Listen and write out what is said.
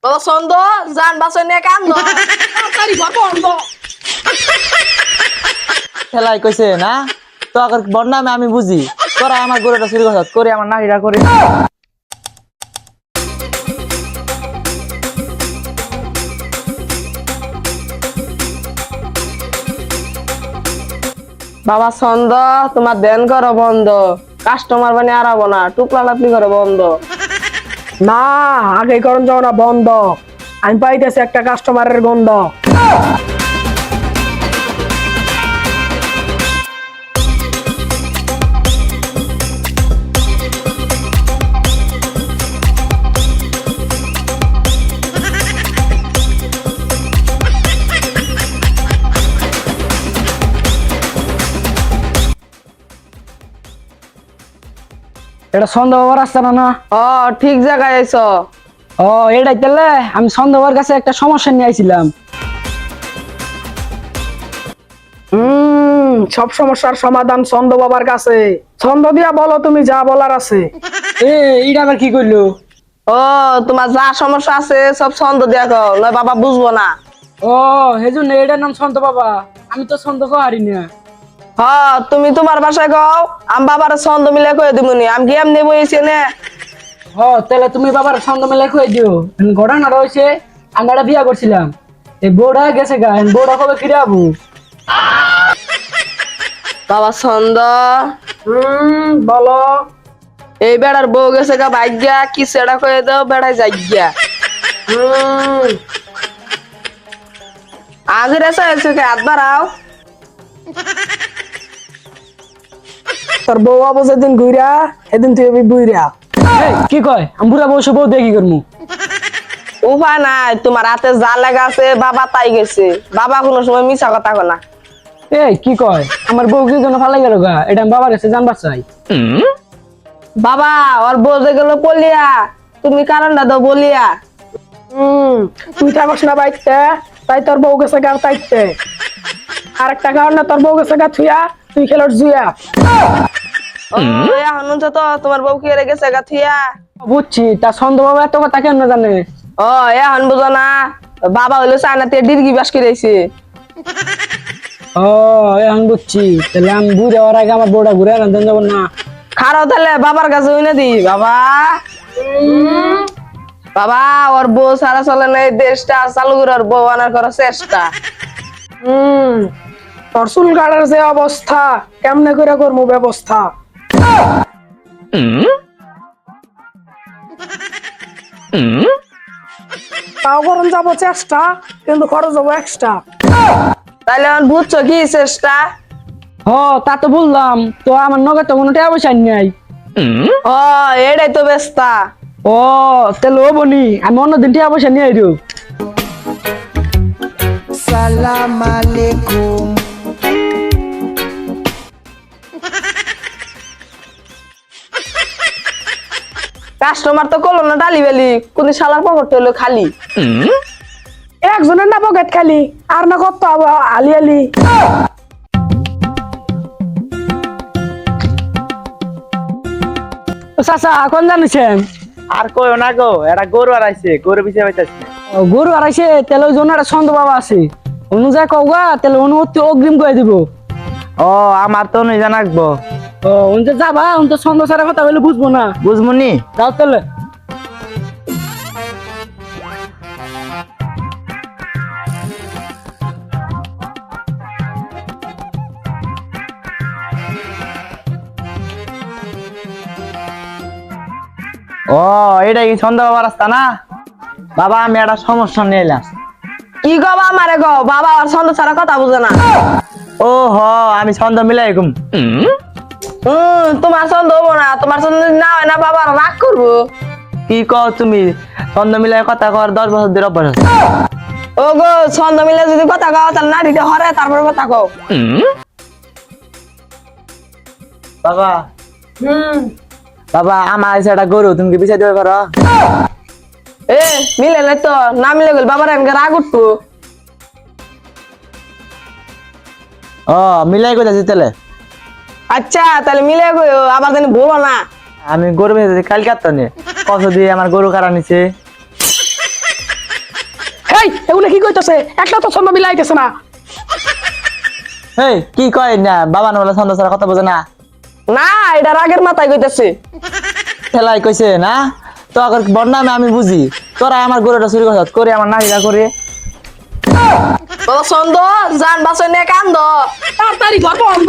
বাবা ছন্দ যান বাসন নিয়ে কান্দ তাড়াতাড়ি ঘর বন্ধ। খেলাই কইছে না তো আগের বদনামে আমি বুঝি তোরা আমার গরুটা চুরি করছ করে আমার নারীরা করে বাবা ছন্দ তোমার দেন করো বন্ধ, কাস্টমার বানি আরাবো না, টুকলা লাপলি করো বন্ধ। না আগে করণ যাও না বন্ধ, আমি পাইতেছি একটা কাস্টমারের গন্ধ। এটা সন্দেহবার রাস্তা না না? ও ঠিক জায়গায় আইছো। ও এটাই তাহলে আমি সন্দেহবার কাছে একটা সমস্যা নিয়ে আইছিলাম। সব সমস্যার সমাধান ছন্দ বাবার কাছে। ছন্দ দিয়া বলো তুমি যা বলার আছে। এইটা আবার কি করলো? ও তোমার যা সমস্যা আছে সব ছন্দ দেখো, নয় বাবা বুঝবো না। ও হেজন্য এটার নাম ছন্দ বাবা, আমি তো ছন্দ হারি না। হ তুমি তোমার বাসায় গাও, আমি বাবার ছন্দ মিলে কয়ে দিবনি, আমি গেম নেবো এসে নে। হ তাহলে তুমি বাবার ছন্দ মেলা খুঁয়ে দিও। ঘটনা রয়েছে আমি একটা বিয়া করছিলাম, এই বউটা গেছে গা, বউটা কবে ফিরে আবো? বাবা ছন্দ বলো। এই বেড়ার বউ গেছে গা ভাগ্যা, কি সেটা কয়ে দাও বেড়ায় যাইগা। আগের এসে হাত বাড়াও। তোর বউ আবো যেদিন ঘুরা সেদিন তুই বুইরা। কি কয় আমি বুড়া বসে বউ দেখি করমু? উপায় নাই, তোমার হাতে যা লেগা আছে বাবা তাই গেছে, বাবা কোনো সময় মিছা কথা কয় না। এই কি কয় আমার বউ কি জন্য ফালাই গেল গা, এটা আমি বাবার কাছে জানবার চাই। বাবা ওর বউ যে গেল পলিয়া, তুমি কারণটা দাও বলিয়া। তুই থাকস না বাইতে, তাই তোর বউ গেছে গা তাইতে। আর একটা কারণ না, তোর বউ গেছে গা থুয়া, তুই খেলোর জুয়া। ও এখন তো তোমার বউ কি রে গেছে গা থুয়া। বুঝছি, তা ছন্দ বাবা এত কথা কেন জানে? ও এখন বুঝো না, বাবা হইলো চায়নাতে ডিরগি বাস করেছে। ও এখন বুঝছি, তাহলে আমি ঘুরে ওর আগে আমার বউটা ঘুরে আনতেন যাবো না। খারাপ তাহলে বাবার কাছে হই না দি বাবা। বাবা ওর বউ সারা চলে না, এই দেশটা চালু করে ওর বউ আনার করার চেষ্টা। তোর চুল কাটার যে অবস্থা, কেমনে করে করবো ব্যবস্থা? তাও করুন যাবো চেষ্টা, কিন্তু খরচ যাবো এক্সট্রা। তাইলে এখন বুঝছো কি চেষ্টা? হ তা তো বললাম, তো আমার নগে তো কোনো টাকা পয়সা নাই। ও এটাই তো বেস্তা। ও তাহলে ও বনি আমি অন্যদিন টাকা পয়সা নিয়ে আইরো। সালাম আলাইকুম। কাস্টমার তো করলো না ডালি বেলি, কোন শালার পকেট হইলো খালি। একজনের না পকেট খালি, আর না কত আলি আলি। চাচা এখন জানিছেন? আর কইও না গো, এটা গরু আড়াইছে, গরু পিছে পাইতাছে। গরু হারাইছে, তাহলে ওই জন্য একটা ছন্দ বাবা আছে, অনুযায়ী কওগা তাহলে অনুমতি অগ্রিম করে দিব। ও আমার তো নই জানাকবো। ও উনতে যাবা, উনতে ছন্দ ছাড়া কথা বলে বুঝবো না। বুঝমুনি যাও তাহলে। ও এটা কি সন্ধ্যা বাবার রাস্তা না? বাবা আমি একটা সমস্যা নিয়ে এলাম। কি গো আমারে গো, বাবা আর ছন্দ ছাড়া কথা বুঝে না। ও হ আমি ছন্দ মিলাই ঘুম। তোমার ছন্দ হবো না, তোমার ছন্দ যদি না হয় না বাবা রাগ করবো। কি কও তুমি? ছন্দ মিলাই কথা কর 10 বছর ধরে অভ্যাস আছে। ও গো ছন্দ মিলে যদি কথা কও তাহলে নারীতে হরে তারপরে কথা কও। বাবা বাবা আমার আছে একটা গরু, তুমি কি বিচার দিতে পারো? এ মিলে নাই তো, না মিলে গেল বাবার এমনি রাগ উঠবো। ও মিলাই কইতাছি তাহলে। আচ্ছা তাহলে মিলে গো, আবার জানি বলো না। আমি গরু বেঁচেছি কালকে তো নে কত দিয়ে আমার গরু কাটা নিছে। এই এগুলো কি কইতাছে একটা তো ছন্দ মিলাইতেছে না এই কি কয় না বাবা না বলে ছন্দ ছাড়া কথা বোঝে না না এটা রাগের মাথায় কইতাছে খেলাই কইছে না তো আগের বন্যামে আমি বুঝি তোরা আমার গরুটা চুরি করছ করে আমার নাহিরা করে বাবা ছন্দ জান বাসনে কান্দ তাড়াতাড়ি ঘর বন্ধ